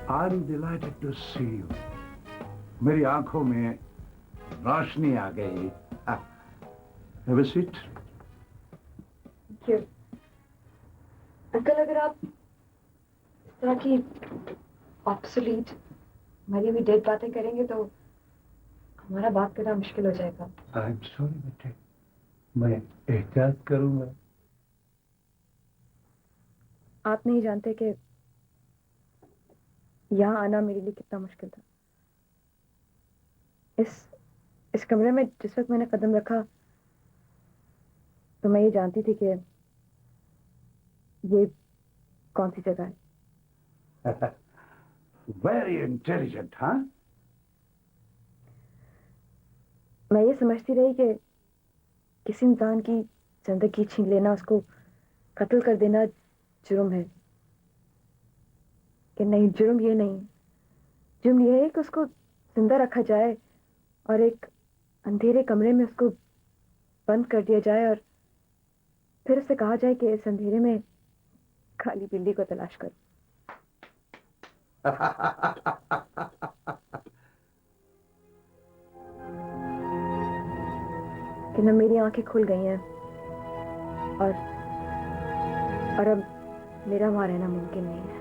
I'm delighted to see you. मेरी आंखों में रोशनी आ गई. Have a seat. क्यों? अंकल, अगर आप इस तरह की ऑब्सोलीट मरी हुई डेड बातें करेंगे तो हमारा बात करना मुश्किल हो जाएगा. I'm sorry बेटे. मैं एहतियात करूंगा. आप नहीं जानते कि यहाँ आना मेरे लिए कितना मुश्किल था. इस कमरे में जिस वक्त मैंने कदम रखा तो मैं ये जानती थी कि ये कौन सी जगह है. Very intelligent, हाँ? मैं ये समझती रही कि किसी इंसान की जिंदगी छीन लेना, उसको कत्ल कर देना जुर्म है. कि नहीं, जुर्म ये नहीं. जुर्म ये है कि उसको जिंदा रखा जाए और एक अंधेरे कमरे में उसको बंद कर दिया जाए और फिर उससे कहा जाए कि इस अंधेरे में काली बिल्ली को तलाश करो. कि न मेरी आंखें खुल गई हैं और अब मेरा वहां रहना मुमकिन नहीं है.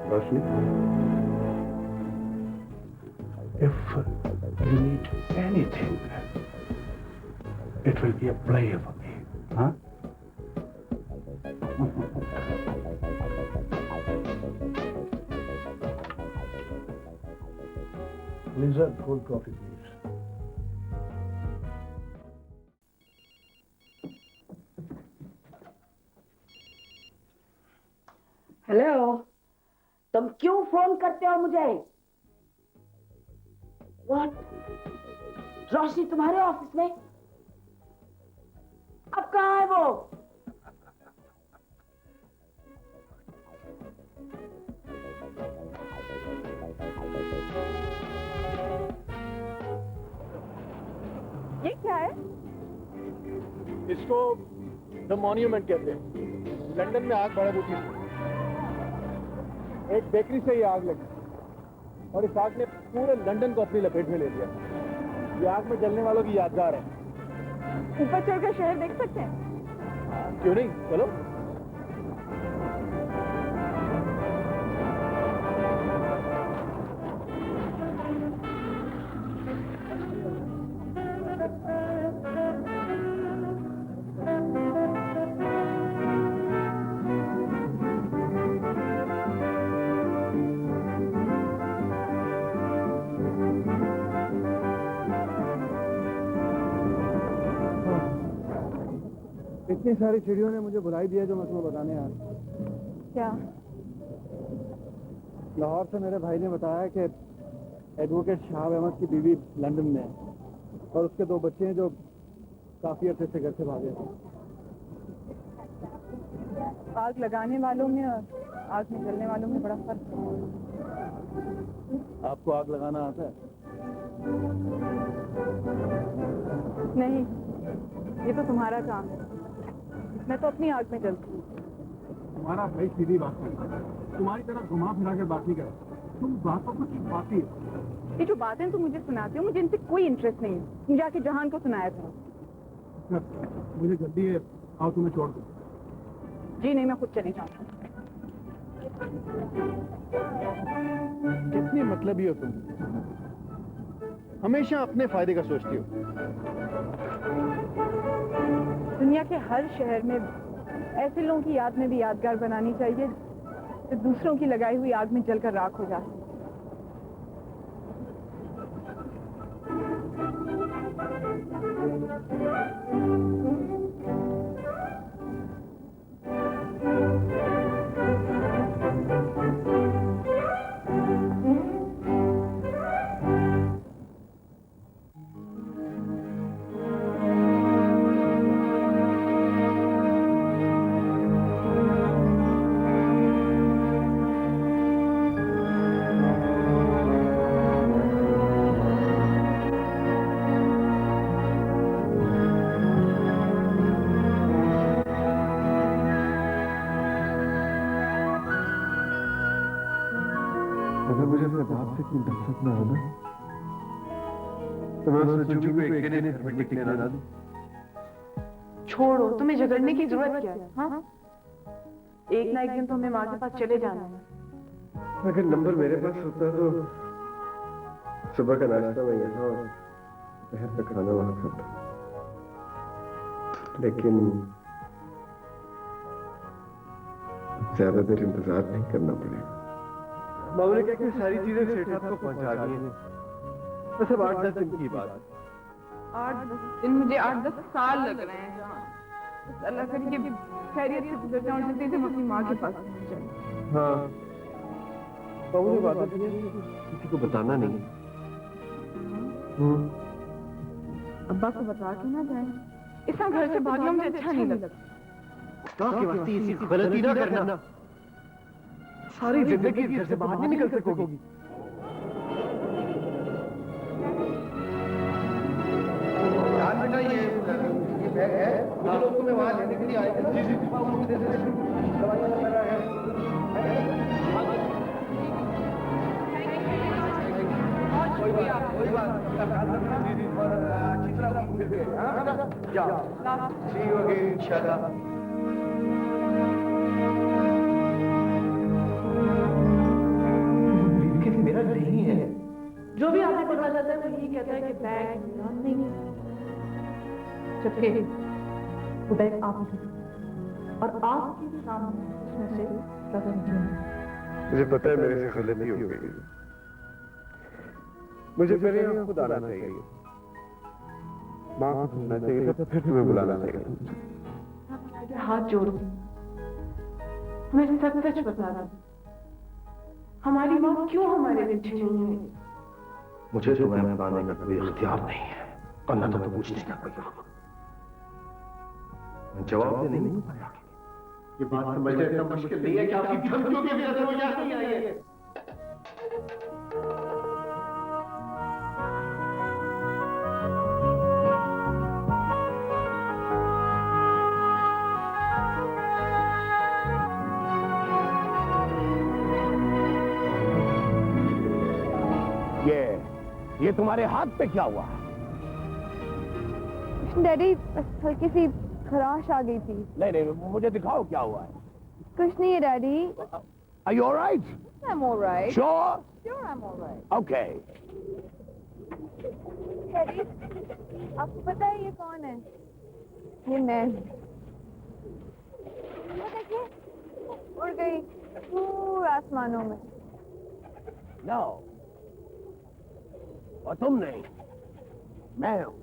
रोशनी, if you need anything, it will be a pleasure for me, huh? Lizard, cold coffee, please. Hello, तुम क्यों फोन करते हो मुझे? व्हाट? रोशनी तुम्हारे ऑफिस में? अब कहाँ है वो? ये क्या है? इसको द मॉन्यूमेंट कहते हैं. लंदन में आग भड़क उठी. एक बेकरी से ही आग लगी और इस आग ने पूरे लंदन को अपनी लपेट में ले लिया. ये आग में जलने वालों की यादगार है. ऊपर चढ़कर शहर देख सकते हैं? क्यों नहीं, चलो. इतनी सारी चिड़ियों ने मुझे बुलाई दिया जो मैं तुम्हें बताने आया. क्या? लाहौर से मेरे भाई ने बताया कि एडवोकेट शहाब अहमद की बीवी लंदन में है और उसके 2 बच्चे हैं जो काफी अच्छे से घर से भागे थे. आग लगाने वालों में और आग में जलने वालों में बड़ा फर्क है. आपको आग लगाना आता है? नहीं, ये तो तुम्हारा काम है. मैं तो अपनी आग में जलती हूँ. तुम्हारा भाई सीधी बात करता है. तुम्हारी तरह घुमा फिरा के बात नहीं करता. तुम बातों को छिपाती हो. ये जो बातें तुम मुझे सुनाते हो, मुझे इनसे कोई इंटरेस्ट नहीं है. तुम जाके जहान को सुनाया था. मुझे जल्दी है, आओ तुम्हें छोड़ दो. जी नहीं, मैं खुद चली जाऊँ. कितनी मतलबी हो तुम. हमेशा अपने फायदे का सोचती हो. दुनिया के हर शहर में ऐसे लोगों की याद में भी यादगार बनानी चाहिए जो दूसरों की लगाई हुई आग में जलकर राख हो जाए. मुझे अपने बाप से क्यों डर सकना है ना, तो मैं उसने चुपी को अकेले घर में टिकने ना दूं। छोड़ो, तुम्हें झगड़ने की जरूरत क्या है? हाँ, एक ना एक दिन तो हमें माँ के पास चले जाना है। अगर नंबर मेरे पास होता तो सुबह का नाश्ता मैं यहाँ और दोपहर का खाना वहां खाता, लेकिन ज्यादा देर इंतजार नहीं करना पड़ेगा। मामू ने कहा कि सारी चीजें सेठ साहब को पहुंचा दी हैं, बस अब 8-10 दिन की बात। 8-10 दिन? मुझे 8-10 साल लग रहे हैं जहाँ। बस अल्लाह करे कि खैरियत से गुजर जाऊं, जल्दी से हम अपनी माँ के पास पहुंच जाएं। हाँ, मामू ने वादा किया कि किसी को बताना नहीं। अब्बा को बता के ना जाए, इस घर से भागना मुझे अच्छा नहीं लगता। के वास्ते ऐसी गलती ना करना, सारी जिंदगी घर से बाहर नहीं निकल सकोगी। बेटा ये बैग है, मुझे लोग तुम्हें वहां लेने के लिए आए थे। जी दवाइयां वगैरह है। कोई बात और अच्छी तरह घूम फिर के, हाँ बेटा जाओ, सी यू अगेन इंशाल्लाह। मेरा नहीं है। जो भी आगे बढ़ना चाहता है वो यही कहता है कि बैग मेरा नहीं है, जबकि वो बैग आपकी और आपके सामने उसमें से रकम नहीं है। मुझे पता है मेरे से गलती हो गई, मुझे मेरे यहाँ खुद आना चाहिए, माँ को ढूंढना चाहिए था, फिर तुम्हें बुलाना चाहिए। हाथ जोड़ दूं, हमें सच सच बता रहा था, हमारी माँ क्यों हमारे पीछे नहीं है? मुझे तुम्हें बताने का कोई इख्तियार नहीं है और न तुम्हें पूछने का कोई हक। मैं जवाब दे नहीं पाया। ये बात समझना इतना मुश्किल नहीं है कि आपकी धमकियों की वजह से वो यहाँ नहीं आई है। ये तुम्हारे हाथ पे क्या हुआ? डैडी, हल्की सी खराश आ गई थी। नहीं, मुझे दिखाओ क्या हुआ है। कुछ नहीं है daddy. Are you all right? I'm all right. Sure? Sure, I'm all right. Okay. Daddy, आपको पता है ये कौन है? ये मैं। वो देखिए, उड़ गई दूर आसमानों में। No. और तुम नहीं, मैं हूं।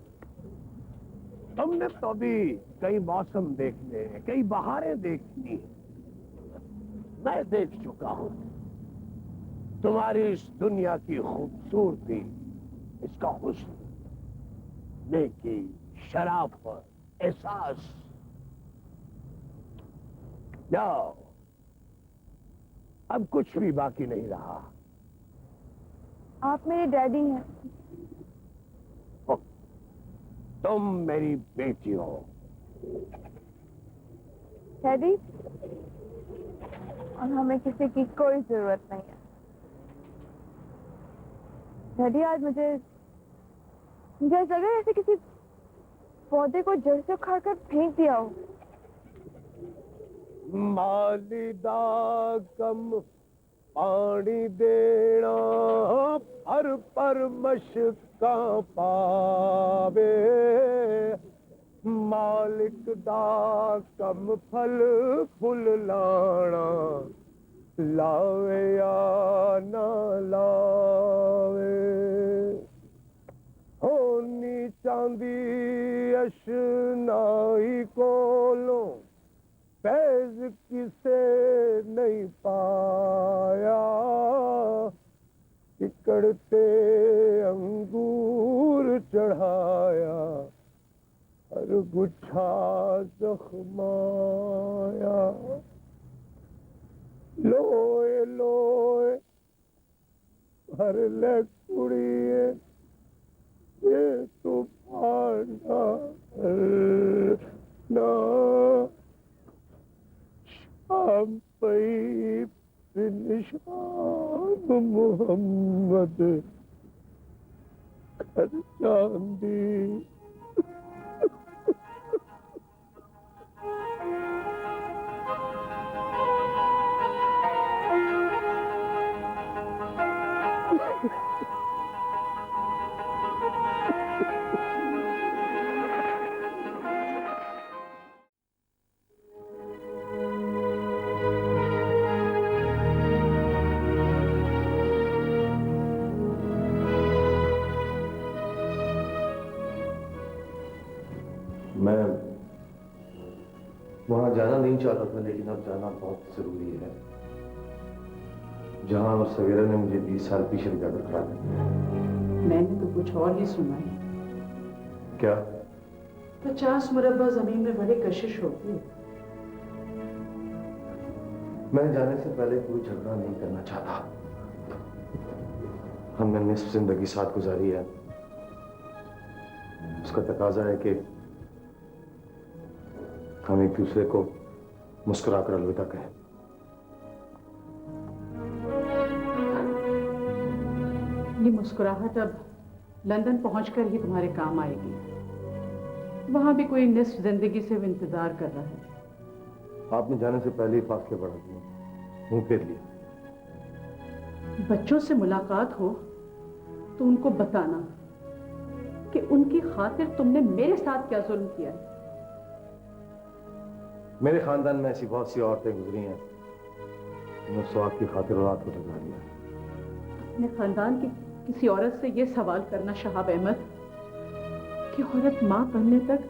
तुमने तो अभी कई मौसम देखने, कई बहारें देखनी, मैं देख चुका हूं। तुम्हारी इस दुनिया की खूबसूरती, इसका हुस्न, नेकी, शराफत, एहसास। जाओ, अब कुछ भी बाकी नहीं रहा। आप मेरे डैडी हैं। तुम मेरी बेटी हो। डैडी, और हमें किसी की कोई जरूरत नहीं है। डैडी, आज मुझे ऐसा लग रहा है जैसे किसी पौधे को जड़ से उखाड़ कर फेंक दिया हो। मालिदा कम पानी देना, हर पर मशका पावे, मालिक दा कम फल फुल लाना, लावे या ना लावे। होनी चांदी अशनाई कोलों फैज किसे नहीं पाया, इकड़ते अंगूर चढ़ाया, हर गुच्छा जख्माया। लोए लोए भर ले कुड़िए, ये तो पाना ना। शाम पई निशान मोहम्मद कर चांदी। मैं वहां जाना नहीं चाहता था, लेकिन अब जाना बहुत जरूरी है। जहां और सवेरा ने मुझे 20 साल पीछे ले जाकर खड़ा कर दिया। मैंने तो कुछ और ही सुना है। क्या? 50 मुरब्बा जमीन में बड़ी कशिश होती है। मैं जाने से पहले कोई झगड़ा नहीं करना चाहता। हमने निस्फ जिंदगी साथ गुजारी है, उसका तकाजा है कि हम एक दूसरे को मुस्कुराकर अलविदा कहें। ये मुस्कुराहट अब लंदन पहुंचकर ही तुम्हारे काम आएगी। वहां भी कोई निस्फ जिंदगी से भी इंतजार कर रहा है। आपने जाने से पहले ही फासले बढ़ा दिए, मुंह फेर लिया। बच्चों से मुलाकात हो तो उनको बताना कि उनकी खातिर तुमने मेरे साथ क्या जुल्म किया है। मेरे खानदान में ऐसी बहुत सी औरतें गुजरी हैं जिन्होंने स्वाद की खातिर औलाद को ठुकरा दिया। अपने खानदान की किसी औरत से यह सवाल करना शहाब अहमद कि औरत मां बनने तक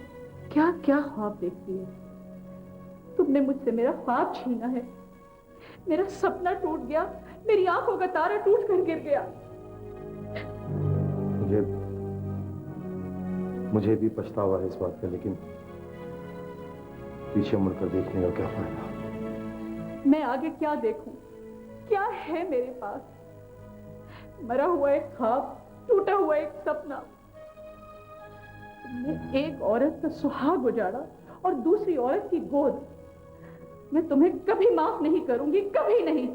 क्या क्या ख्वाब देखती है। तुमने मुझसे मेरा ख्वाब छीना है। मेरा सपना टूट गया, मेरी आंखों का तारा टूट कर गिर गया। मुझे भी पछतावा है इस बात का, लेकिन पीछे मुड़कर देखने का क्या फायदा। मैं आगे क्या देखूं? क्या है मेरे पास? मरा हुआ एक ख्वाब, टूटा हुआ एक सपना। तुमने एक औरत का सुहाग उजाड़ा और दूसरी औरत की गोद। मैं तुम्हें कभी माफ नहीं करूंगी, कभी नहीं।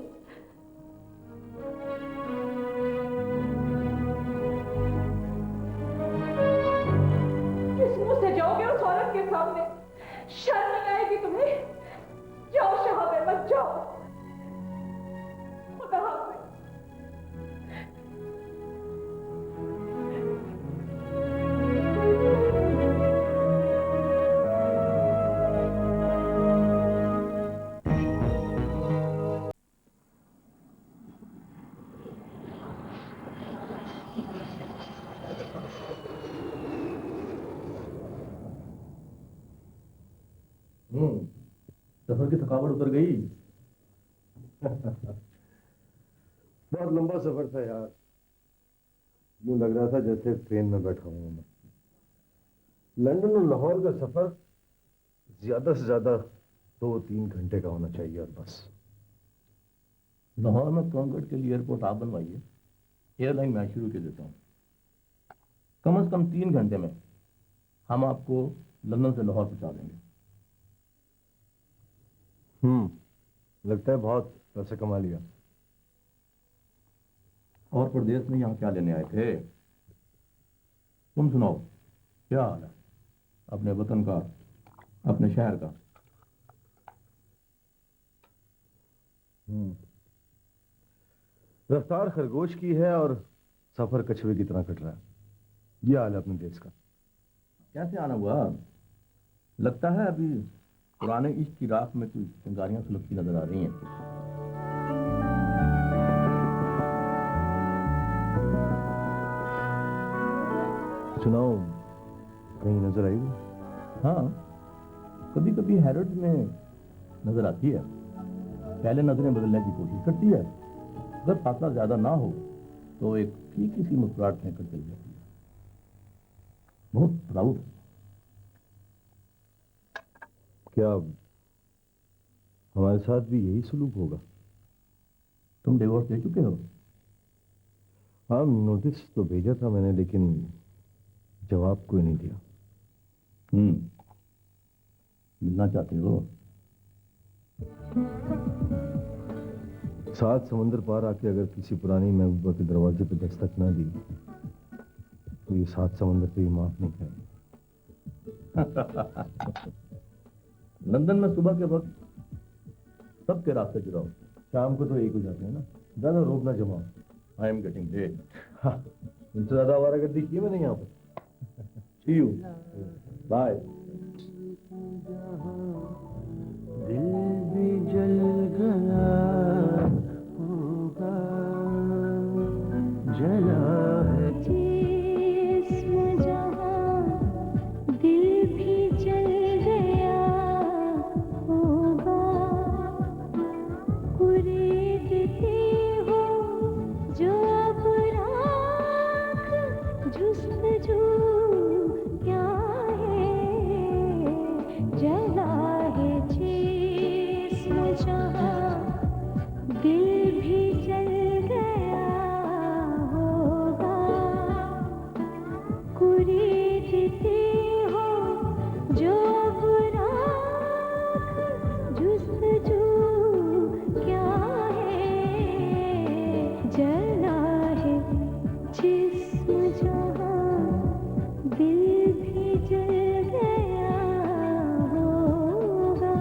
किस मुंह से जाओगे उस औरत के सामने? शर्म नहीं आएगी तुम्हें? जाओ शहाब अहमद, जाओ। खुदा हाफिज। सफर की थकावट उतर गई। बहुत लंबा सफर था यार, यूं लग रहा था जैसे ट्रेन में बैठा हूं मैं। लंदन और लाहौर का सफर ज्यादा से ज्यादा 2-3 घंटे का होना चाहिए और बस। लाहौर में कांगड़ के लिए एयरपोर्ट आप बनवाइए, एयरलाइन मैं शुरू कर देता हूँ। कम से कम 3 घंटे में हम आपको लंदन से लाहौर पहुंचा देंगे। लगता है बहुत पैसे कमा लिया। और प्रदेश में यहाँ क्या लेने आए थे? तुम सुनाओ, क्या हाल है अपने वतन का, अपने शहर का? रफ्तार खरगोश की है और सफर कछुए की तरह कट रहा है। ये हाल है अपने देश का। कैसे आना हुआ? लगता है अभी पुराने इश्क की राख में कुछ चिंगारियां सुलगती नजर आ रही हैं। सुनाओ, कहीं नजर आई? हाँ, कभी कभी हैरत में नजर आती है। पहले नजरें बदलने की कोशिश करती है, अगर फासला ज्यादा ना हो तो एक फीकी सी मुस्कुराहट फेंक कर चली जाती है। बहुत प्राउड। क्या हमारे साथ भी यही सलूक होगा? तुम डिवोर्स दे चुके हो? हाँ, नोटिस तो भेजा था मैंने, लेकिन जवाब कोई नहीं दिया। मिलना चाहते हो? सात समंदर पार आके अगर किसी पुरानी महबूबा के दरवाजे पे दस्तक ना दी तो ये सात समंदर पे ही माफ नहीं करेंगे। लंदन में सुबह के वक्त सबके रास्ते जुड़ा हो, शाम को तो एक हो जाते हैं ना। ज्यादा रोब ना जमाओ, आई एम गेटिंग लेट। इनसे ज्यादा आवारागर्दी की मैंने यहाँ पर। सी यू, बाय। दिल भी जल गया होगा, जला है जिस्म जहां, दिल भी जल गया होगा। कुरेदते हो जो अब राख, जुस्तजू क्या है, जला है जिस्म जहां, दिल भी जल गया होगा। कुरेदते हो जो अब राख, जुस्तजू क्या है, जला है जिस्म जहां, दिल भी जल गया होगा।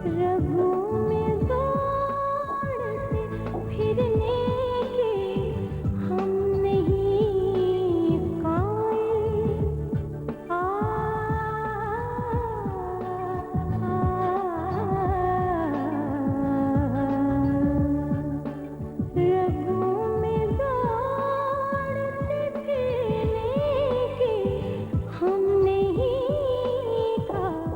रगों में दौड़ते फिरने के हम नहीं कायल। रगों में दौड़ते फिरने के हम नहीं कायल।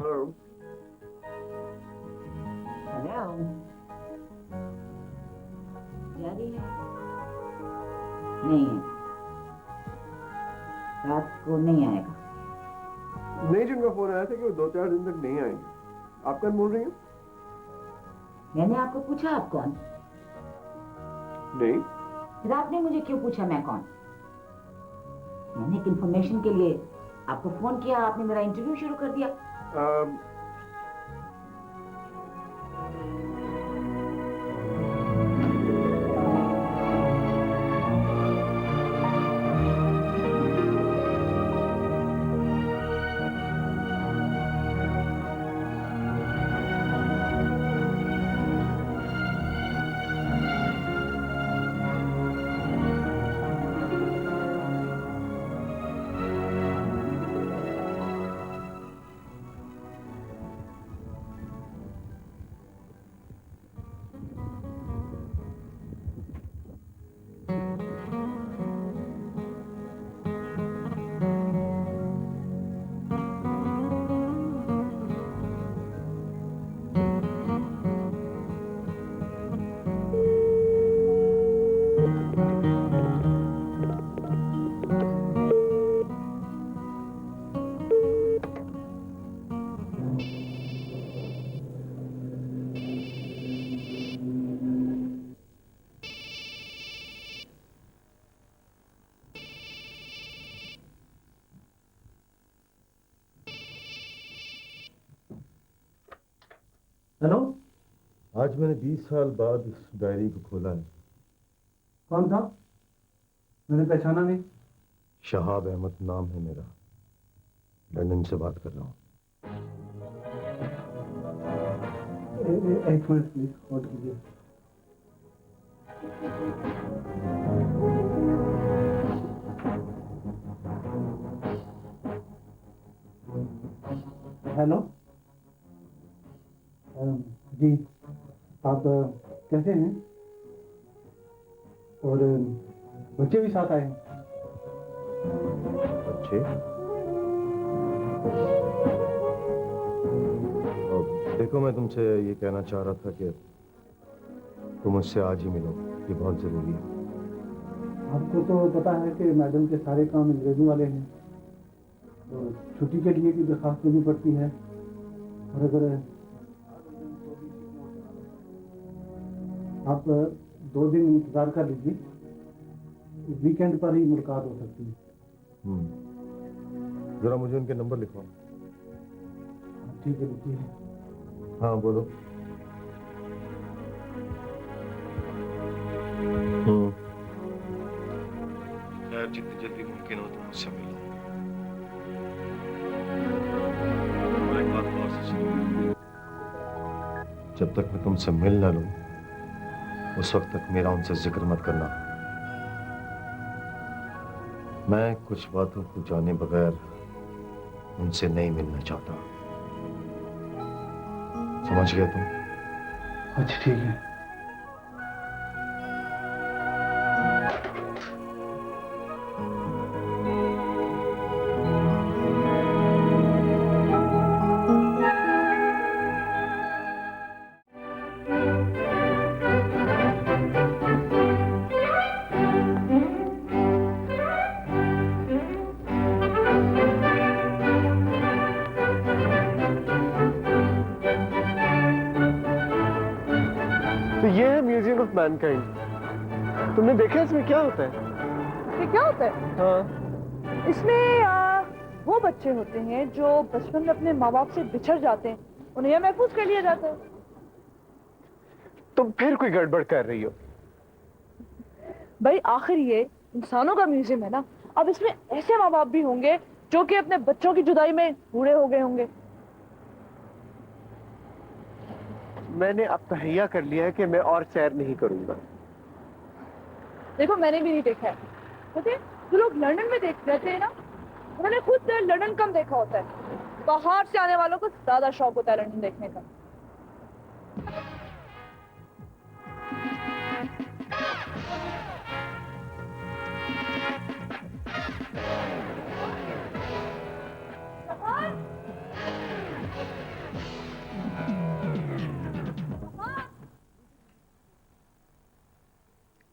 हेलो। हेलो, डैडी है? नहीं है, रात को नहीं आएगा। नहीं, जिनका फोन आया था कि वो 2-4 दिन तक नहीं आएंगे। आप कौन बोल रही हैं? मैंने आपको पूछा आप कौन? नहीं। फिर आपने मुझे क्यों पूछा मैं कौन? मैंने एक इंफॉर्मेशन के लिए आपको फोन किया, आपने मेरा इंटरव्यू शुरू कर दिया। हेलो, आज मैंने 20 साल बाद इस डायरी को खोला है। कौन था? मैंने पहचाना नहीं। शहाब अहमद नाम है मेरा, लंदन से बात कर रहा हूँ। एक मिनट प्लीज होल्ड कीजिए। हेलो, जी आप कैसे हैं? और बच्चे भी साथ आए हैं? बच्चे? देखो, मैं तुमसे ये कहना चाह रहा था कि तुम मुझसे आज ही मिलो, ये बहुत जरूरी है। आपको तो पता है कि मैडम के सारे काम अंग्रेजों वाले हैं, तो छुट्टी के लिए भी दरखास्त देनी पड़ती है। और अगर आप 2 दिन इंतजार कर लीजिए, वीकेंड पर ही मुलाकात हो सकती है। जरा मुझे उनके नंबर लिखवाओ। ठीक है, रुकिए। हाँ बोलो। यार जितनी जल्दी मुमकिन हो तुम मुझसे मिलो। और एक बात और से सुनो, जब तक मैं तुमसे मिल ना लूं उस वक्त तक मेरा उनसे जिक्र मत करना। मैं कुछ बातों को जाने बगैर उनसे नहीं मिलना चाहता। समझ गए तुम? अच्छा ठीक है। तो ये है म्यूजियम ऑफ मैनकाइंड। तुमने देखा इसमें क्या होता है? ये क्या होता है? हाँ, इसमें वो बच्चे होते हैं जो बचपन में अपने माँ बाप से बिछड़ जाते हैं, उन्हें यहाँ महफूज कर लिया जाता है। तुम फिर कोई गड़बड़ कर रही हो। भाई आखिर ये इंसानों का म्यूजियम है ना, अब इसमें ऐसे माँ बाप भी होंगे जो कि अपने बच्चों की जुदाई में बूढ़े हो गए होंगे। मैंने अब तहैया कर लिया है कि मैं और सैर नहीं करूंगा। देखो मैंने भी नहीं देखा है, ओके? जो लोग लंदन में देख रहते हैं ना, उन्होंने खुद लंदन कम देखा होता है। बाहर से आने वालों को ज्यादा शौक होता है लंदन देखने का।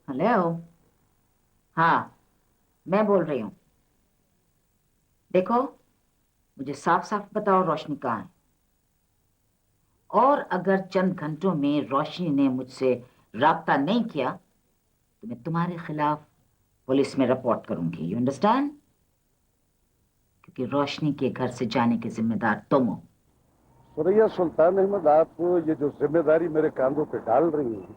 हेलो, हाँ मैं बोल रही हूँ। देखो मुझे साफ साफ बताओ रोशनी कहाँ है, और अगर चंद घंटों में रोशनी ने मुझसे राब्ता नहीं किया तो मैं तुम्हारे खिलाफ पुलिस में रिपोर्ट करूंगी। You understand? क्योंकि रोशनी के घर से जाने के जिम्मेदार तुम हो। सुरैया सुल्तान अहमद, आप ये जो जिम्मेदारी मेरे कांधों पे डाल रही हैं,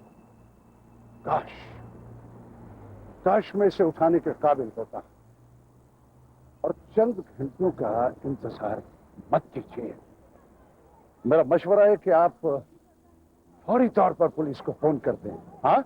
काश मैं इसे उठाने के काबिल होता। और चंद घंटों का इंतजार मत कीजिए। मेरा मशवरा है कि आप फौरी तौर पर पुलिस को फोन कर दें। हाँ?